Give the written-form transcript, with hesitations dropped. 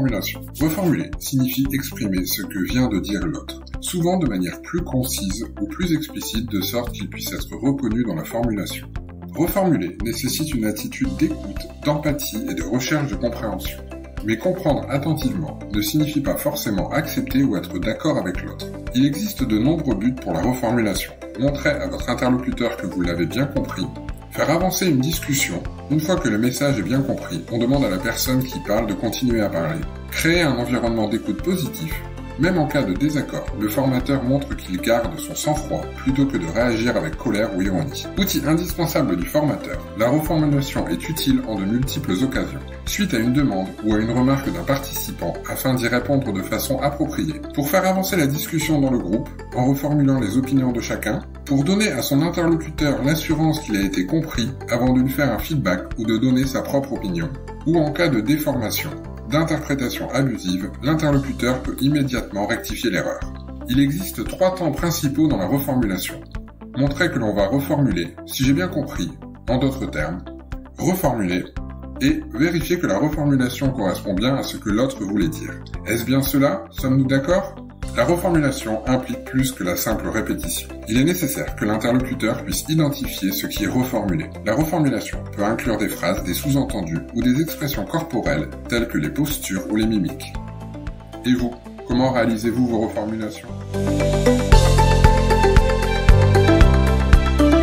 reformulation. Reformuler signifie exprimer ce que vient de dire l'autre, souvent de manière plus concise ou plus explicite de sorte qu'il puisse être reconnu dans la formulation. Reformuler nécessite une attitude d'écoute, d'empathie et de recherche de compréhension. Mais comprendre attentivement ne signifie pas forcément accepter ou être d'accord avec l'autre. Il existe de nombreux buts pour la reformulation. Montrer à votre interlocuteur que vous l'avez bien compris, faire avancer une discussion. Une fois que le message est bien compris, on demande à la personne qui parle de continuer à parler. Créer un environnement d'écoute positif. Même en cas de désaccord, le formateur montre qu'il garde son sang-froid plutôt que de réagir avec colère ou ironie. Outil indispensable du formateur, la reformulation est utile en de multiples occasions. Suite à une demande ou à une remarque d'un participant afin d'y répondre de façon appropriée. Pour faire avancer la discussion dans le groupe, en reformulant les opinions de chacun. Pour donner à son interlocuteur l'assurance qu'il a été compris avant de lui faire un feedback ou de donner sa propre opinion. Ou en cas de déformation, d'interprétation abusive, l'interlocuteur peut immédiatement rectifier l'erreur. Il existe 3 temps principaux dans la reformulation. Montrer que l'on va reformuler, si j'ai bien compris, en d'autres termes, reformuler, et vérifier que la reformulation correspond bien à ce que l'autre voulait dire. Est-ce bien cela? Sommes-nous d'accord? La reformulation implique plus que la simple répétition. Il est nécessaire que l'interlocuteur puisse identifier ce qui est reformulé. La reformulation peut inclure des phrases, des sous-entendus ou des expressions corporelles telles que les postures ou les mimiques. Et vous, comment réalisez-vous vos reformulations ?